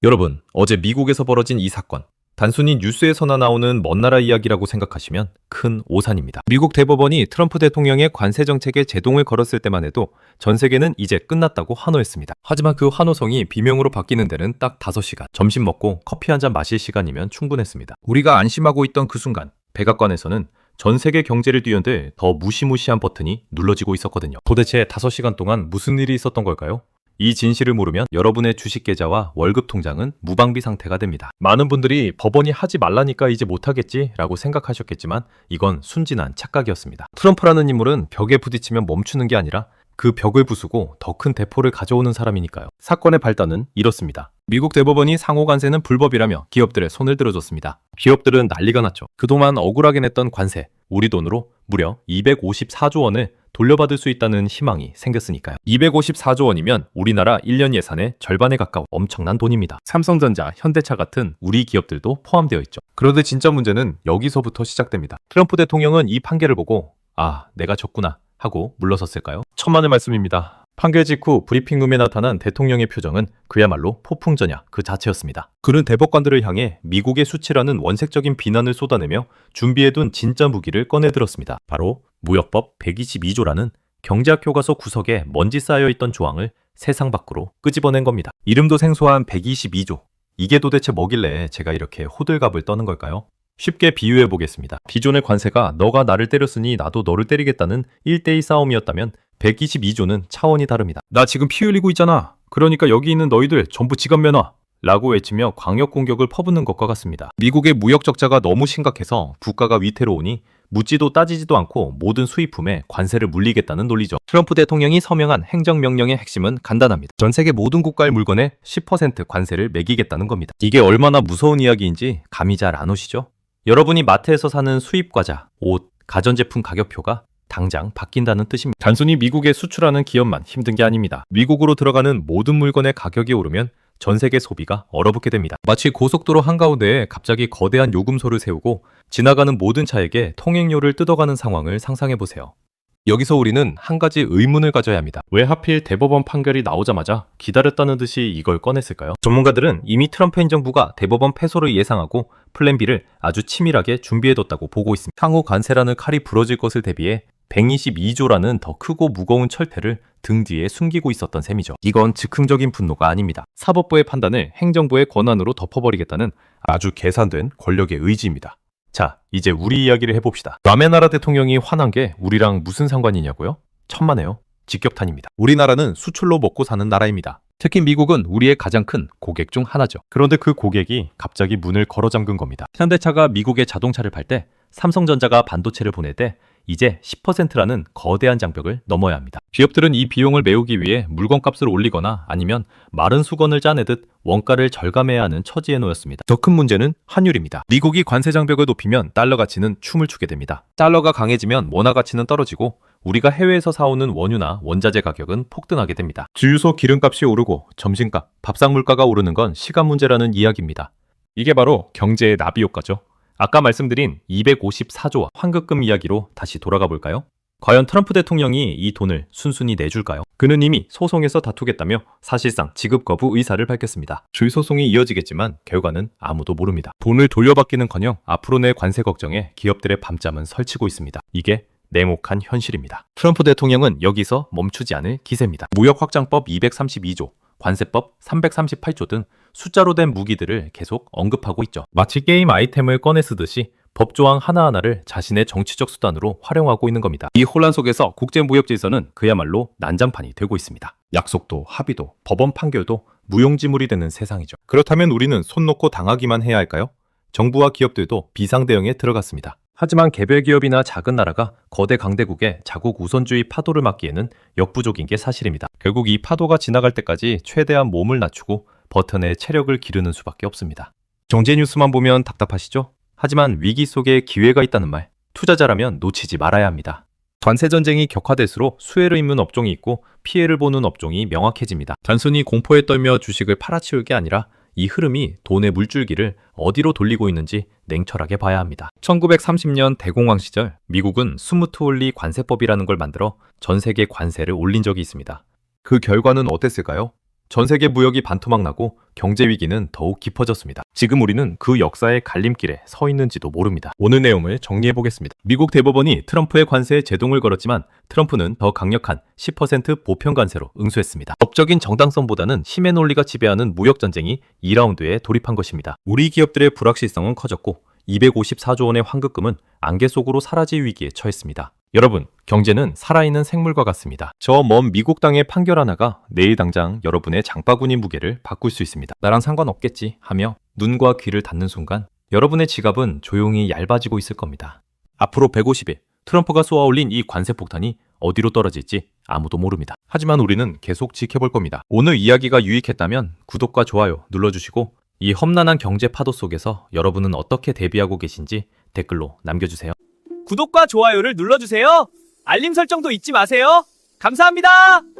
여러분, 어제 미국에서 벌어진 이 사건, 단순히 뉴스에서나 나오는 먼 나라 이야기라고 생각하시면 큰 오산입니다. 미국 대법원이 트럼프 대통령의 관세 정책에 제동을 걸었을 때만 해도 전 세계는 이제 끝났다고 환호했습니다. 하지만 그 환호성이 비명으로 바뀌는 데는 딱 5시간. 점심 먹고 커피 한 잔 마실 시간이면 충분했습니다. 우리가 안심하고 있던 그 순간, 백악관에서는 전 세계 경제를 뒤흔들 더 무시무시한 버튼이 눌러지고 있었거든요. 도대체 5시간 동안 무슨 일이 있었던 걸까요? 이 진실을 모르면 여러분의 주식 계좌와 월급 통장은 무방비 상태가 됩니다. 많은 분들이 법원이 하지 말라니까 이제 못하겠지 라고 생각하셨겠지만 이건 순진한 착각이었습니다. 트럼프라는 인물은 벽에 부딪히면 멈추는 게 아니라 그 벽을 부수고 더 큰 대포를 가져오는 사람이니까요. 사건의 발단은 이렇습니다. 미국 대법원이 상호 관세는 불법이라며 기업들의 손을 들어줬습니다. 기업들은 난리가 났죠. 그동안 억울하게 냈던 관세, 우리 돈으로 무려 254조 원을 돌려받을 수 있다는 희망이 생겼으니까요. 254조 원이면 우리나라 1년 예산의 절반에 가까운 엄청난 돈입니다. 삼성전자, 현대차 같은 우리 기업들도 포함되어 있죠. 그런데 진짜 문제는 여기서부터 시작됩니다. 트럼프 대통령은 이 판결을 보고 내가 졌구나 하고 물러섰을까요? 천만의 말씀입니다. 판결 직후 브리핑룸에 나타난 대통령의 표정은 그야말로 포풍전야 그 자체였습니다. 그는 대법관들을 향해 미국의 수치라는 원색적인 비난을 쏟아내며 준비해둔 진짜 무기를 꺼내들었습니다. 바로 무역법 122조라는 경제학 교과서 구석에 먼지 쌓여있던 조항을 세상 밖으로 끄집어낸 겁니다. 이름도 생소한 122조. 이게 도대체 뭐길래 제가 이렇게 호들갑을 떠는 걸까요? 쉽게 비유해 보겠습니다. 기존의 관세가 너가 나를 때렸으니 나도 너를 때리겠다는 1대2 싸움이었다면 122조는 차원이 다릅니다. 나 지금 피 흘리고 있잖아. 그러니까 여기 있는 너희들 전부 지갑 내놔. 라고 외치며 광역 공격을 퍼붓는 것과 같습니다. 미국의 무역 적자가 너무 심각해서 국가가 위태로우니 묻지도 따지지도 않고 모든 수입품에 관세를 물리겠다는 논리죠. 트럼프 대통령이 서명한 행정명령의 핵심은 간단합니다. 전 세계 모든 국가의 물건에 10% 관세를 매기겠다는 겁니다. 이게 얼마나 무서운 이야기인지 감이 잘 안 오시죠? 여러분이 마트에서 사는 수입과자, 옷, 가전제품 가격표가 당장 바뀐다는 뜻입니다. 단순히 미국에 수출하는 기업만 힘든 게 아닙니다. 미국으로 들어가는 모든 물건의 가격이 오르면 전 세계 소비가 얼어붙게 됩니다. 마치 고속도로 한가운데에 갑자기 거대한 요금소를 세우고 지나가는 모든 차에게 통행료를 뜯어가는 상황을 상상해보세요. 여기서 우리는 한 가지 의문을 가져야 합니다. 왜 하필 대법원 판결이 나오자마자 기다렸다는 듯이 이걸 꺼냈을까요? 전문가들은 이미 트럼프 행정부가 대법원 패소를 예상하고 플랜 B를 아주 치밀하게 준비해뒀다고 보고 있습니다. 향후 관세라는 칼이 부러질 것을 대비해 122조라는 더 크고 무거운 철퇴를 등 뒤에 숨기고 있었던 셈이죠. 이건 즉흥적인 분노가 아닙니다. 사법부의 판단을 행정부의 권한으로 덮어버리겠다는 아주 계산된 권력의 의지입니다. 자, 이제 우리 이야기를 해봅시다. 남의 나라 대통령이 화난 게 우리랑 무슨 상관이냐고요? 천만에요. 직격탄입니다. 우리나라는 수출로 먹고 사는 나라입니다. 특히 미국은 우리의 가장 큰 고객 중 하나죠. 그런데 그 고객이 갑자기 문을 걸어 잠근 겁니다. 현대차가 미국에 자동차를 팔 때, 삼성전자가 반도체를 보낼 때 이제 10%라는 거대한 장벽을 넘어야 합니다. 기업들은 이 비용을 메우기 위해 물건값을 올리거나 아니면 마른 수건을 짜내듯 원가를 절감해야 하는 처지에 놓였습니다. 더 큰 문제는 환율입니다. 미국이 관세 장벽을 높이면 달러 가치는 춤을 추게 됩니다. 달러가 강해지면 원화 가치는 떨어지고 우리가 해외에서 사오는 원유나 원자재 가격은 폭등하게 됩니다. 주유소 기름값이 오르고 점심값, 밥상 물가가 오르는 건 시간 문제라는 이야기입니다. 이게 바로 경제의 나비 효과죠. 아까 말씀드린 254조와 환급금 이야기로 다시 돌아가 볼까요? 과연 트럼프 대통령이 이 돈을 순순히 내줄까요? 그는 이미 소송에서 다투겠다며 사실상 지급 거부 의사를 밝혔습니다. 주의 소송이 이어지겠지만 결과는 아무도 모릅니다. 돈을 돌려받기는커녕 앞으로 낼 관세 걱정에 기업들의 밤잠은 설치고 있습니다. 이게 냉혹한 현실입니다. 트럼프 대통령은 여기서 멈추지 않을 기세입니다. 무역확장법 232조, 관세법 338조 등 숫자로 된 무기들을 계속 언급하고 있죠. 마치 게임 아이템을 꺼내 쓰듯이 법조항 하나하나를 자신의 정치적 수단으로 활용하고 있는 겁니다. 이 혼란 속에서 국제무역질서는 그야말로 난장판이 되고 있습니다. 약속도 합의도 법원 판결도 무용지물이 되는 세상이죠. 그렇다면 우리는 손 놓고 당하기만 해야 할까요? 정부와 기업들도 비상대응에 들어갔습니다. 하지만 개별 기업이나 작은 나라가 거대 강대국의 자국 우선주의 파도를 막기에는 역부족인 게 사실입니다. 결국 이 파도가 지나갈 때까지 최대한 몸을 낮추고 버튼에 체력을 기르는 수밖에 없습니다. 경제 뉴스만 보면 답답하시죠? 하지만 위기 속에 기회가 있다는 말, 투자자라면 놓치지 말아야 합니다. 관세 전쟁이 격화될수록 수혜를 입는 업종이 있고 피해를 보는 업종이 명확해집니다. 단순히 공포에 떨며 주식을 팔아치울 게 아니라 이 흐름이 돈의 물줄기를 어디로 돌리고 있는지 냉철하게 봐야 합니다. 1930년 대공황 시절 미국은 스무트홀리 관세법이라는 걸 만들어 전 세계 관세를 올린 적이 있습니다. 그 결과는 어땠을까요? 전 세계 무역이 반토막 나고 경제 위기는 더욱 깊어졌습니다. 지금 우리는 그 역사의 갈림길에 서 있는지도 모릅니다. 오늘 내용을 정리해 보겠습니다. 미국 대법원이 트럼프의 관세에 제동을 걸었지만 트럼프는 더 강력한 10% 보편 관세로 응수했습니다. 법적인 정당성보다는 힘의 논리가 지배하는 무역 전쟁이 2라운드에 돌입한 것입니다. 우리 기업들의 불확실성은 커졌고 254조 원의 환급금은 안개 속으로 사라질 위기에 처했습니다. 여러분, 경제는 살아있는 생물과 같습니다. 저 먼 미국 땅의 판결 하나가 내일 당장 여러분의 장바구니 무게를 바꿀 수 있습니다. 나랑 상관없겠지 하며 눈과 귀를 닫는 순간 여러분의 지갑은 조용히 얇아지고 있을 겁니다. 앞으로 150일 트럼프가 쏘아올린 이 관세 폭탄이 어디로 떨어질지 아무도 모릅니다. 하지만 우리는 계속 지켜볼 겁니다. 오늘 이야기가 유익했다면 구독과 좋아요 눌러주시고 이 험난한 경제 파도 속에서 여러분은 어떻게 대비하고 계신지 댓글로 남겨주세요. 구독과 좋아요를 눌러주세요. 알림 설정도 잊지 마세요. 감사합니다.